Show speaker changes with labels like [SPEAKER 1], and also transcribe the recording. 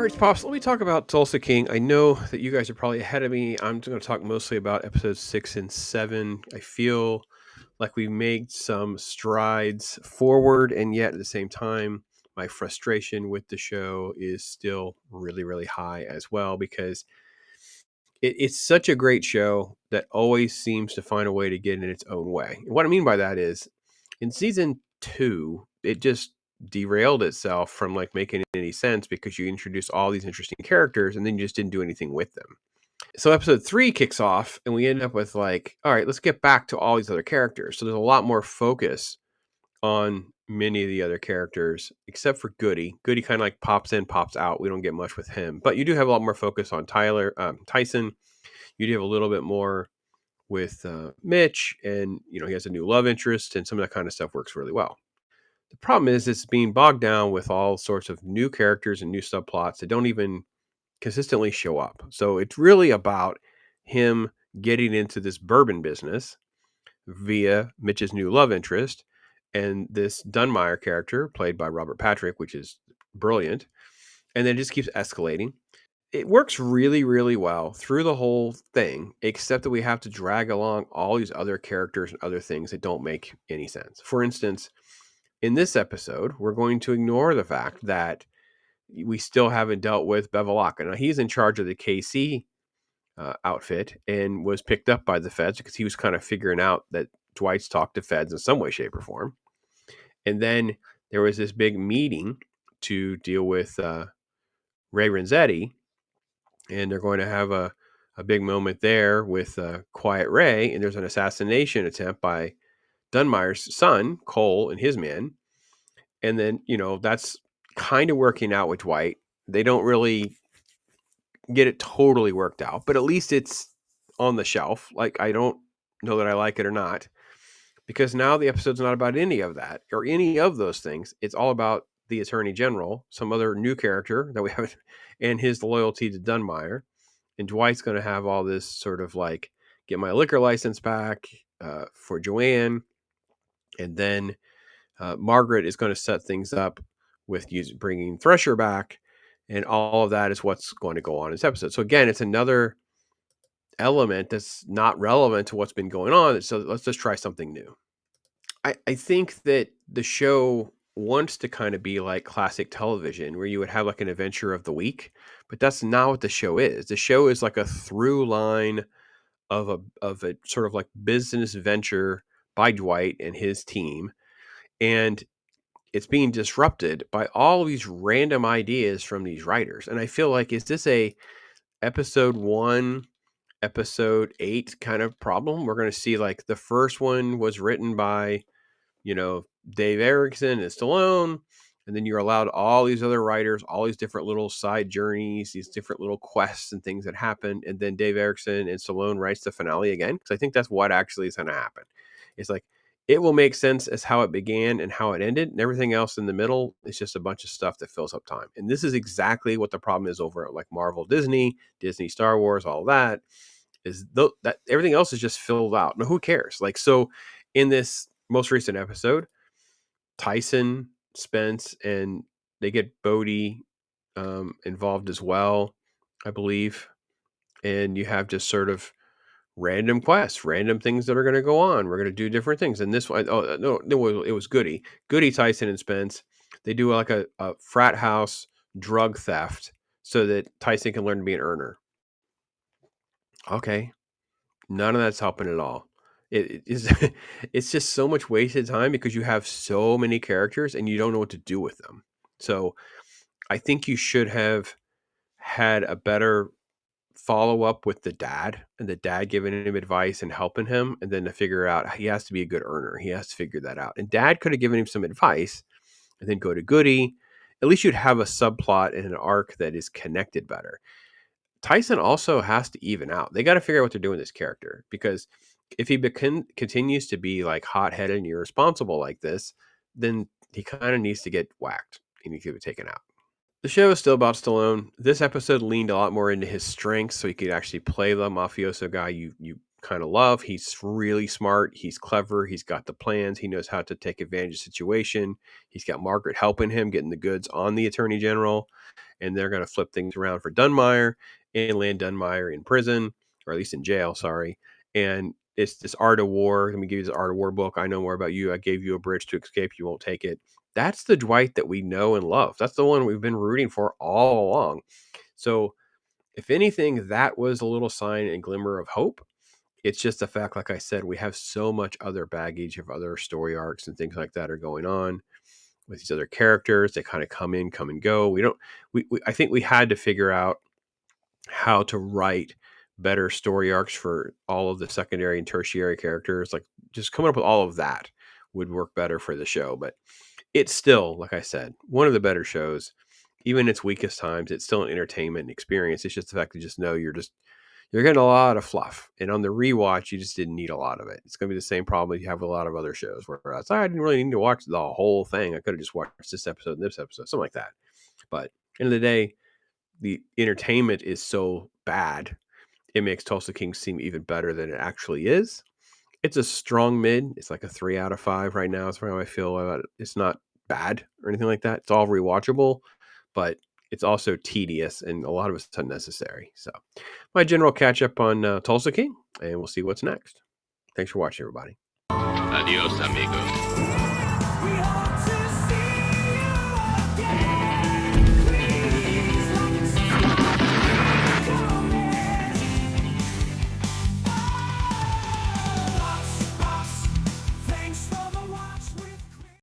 [SPEAKER 1] All right, Pops, let me talk about Tulsa King. I know that you guys are probably ahead of me. I'm going to talk mostly about episodes 6 and 7. I feel like we made some strides forward, and yet at the same time, my frustration with the show is still really, really high as well because it's such a great show that always seems to find a way to get in its own way. And what I mean by that is in season 2, it just derailed itself from like making any sense because you introduced all these interesting characters and then you just didn't do anything with them. So episode 3 kicks off and we end up with like, all right, let's get back to all these other characters. So there's a lot more focus on many of the other characters, except for Goody. Goody kind of like pops in, pops out. We don't get much with him, but you do have a lot more focus on Tyson. You do have a little bit more with Mitch, and he has a new love interest, and some of that kind of stuff works really well. The problem is it's being bogged down with all sorts of new characters and new subplots that don't even consistently show up. So it's really about him getting into this bourbon business via Mitch's new love interest and this Dunmire character played by Robert Patrick, which is brilliant. And then it just keeps escalating. It works really, really well through the whole thing, except that we have to drag along all these other characters and other things that don't make any sense. For instance, in this episode, we're going to ignore the fact that we still haven't dealt with Bevilacqua. Now, he's in charge of the KC outfit and was picked up by the feds because he was kind of figuring out that Dwight's talked to feds in some way, shape, or form. And then there was this big meeting to deal with Ray Renzetti, and they're going to have a big moment there with Quiet Ray, and there's an assassination attempt by Dunmire's son, Cole, and his men. And then, that's kind of working out with Dwight. They don't really get it totally worked out, but at least it's on the shelf. Like, I don't know that I like it or not, because now the episode's not about any of that or any of those things. It's all about the Attorney General, some other new character that we haven't, and his loyalty to Dunmire. And Dwight's going to have all this sort of like, get my liquor license back for Joanne. And then Margaret is going to set things up with bringing Thresher back. And all of that is what's going to go on in this episode. So again, it's another element that's not relevant to what's been going on. So let's just try something new. I think that the show wants to kind of be like classic television where you would have like an adventure of the week, but that's not what the show is. The show is like a through line of a sort of like business venture by Dwight and his team. And it's being disrupted by all these random ideas from these writers. And I feel like, is this a episode 1, episode 8 kind of problem? We're going to see like the first one was written by, Dave Erickson and Stallone. And then you're allowed all these other writers, all these different little side journeys, these different little quests and things that happen. And then Dave Erickson and Stallone writes the finale again. Because I think that's what actually is going to happen. It's like, it will make sense as how it began and how it ended. And everything else in the middle is just a bunch of stuff that fills up time. And this is exactly what the problem is over at like Marvel, Disney, Star Wars, all that. Is that everything else is just filled out. Now, who cares? Like, so in this most recent episode, Tyson, Spence, and they get Bodie involved as well, I believe. And you have just sort of random quests, random things that are going to go on. We're going to do different things. And this one, no, it was Goody, Tyson, and Spence. They do like a frat house drug theft so that Tyson can learn to be an earner. Okay. None of that's helping at all. It is it's just so much wasted time because you have so many characters and you don't know what to do with them. So I think you should have had a better follow up with the dad and the dad giving him advice and helping him, and then to figure out he has to be a good earner. He has to figure that out. And dad could have given him some advice and then go to Goody. At least you'd have a subplot and an arc that is connected better. Tyson also has to even out. They got to figure out what they're doing with this character, because if he continues to be like hot-headed and irresponsible like this, then he kind of needs to get whacked. He needs to get taken out. The show is still about Stallone. This episode leaned a lot more into his strengths, so he could actually play the mafioso guy you kind of love. He's really smart. He's clever. He's got the plans. He knows how to take advantage of the situation. He's got Margaret helping him, getting the goods on the attorney general. And they're going to flip things around for Dunmire and land Dunmire in prison, or at least in jail, sorry. And it's this Art of War. Let me give you this Art of War book. I know more about you. I gave you a bridge to escape. You won't take it. That's the Dwight that we know and love. That's the one we've been rooting for all along. So, if anything, that was a little sign and glimmer of hope. It's just the fact, like I said, we have so much other baggage of other story arcs and things like that are going on with these other characters. They kind of come in, come and go. I think we had to figure out how to write better story arcs for all of the secondary and tertiary characters. Like, just coming up with all of that would work better for the show. But it's still, like I said, one of the better shows. Even in its weakest times, it's still an entertainment experience. It's just the fact that you just know you're getting a lot of fluff. And on the rewatch, you just didn't need a lot of it. It's going to be the same problem you have with a lot of other shows where I didn't really need to watch the whole thing. I could have just watched this episode and this episode, something like that. But end of the day, the entertainment is so bad, it makes Tulsa King seem even better than it actually is. It's a strong mid. It's like a 3 out of 5 right now. That's how I feel about it. It's not bad or anything like that. It's all rewatchable, but it's also tedious and a lot of it's unnecessary. So, my general catch up on Tulsa King, and we'll see what's next. Thanks for watching, everybody.
[SPEAKER 2] Adios, amigo.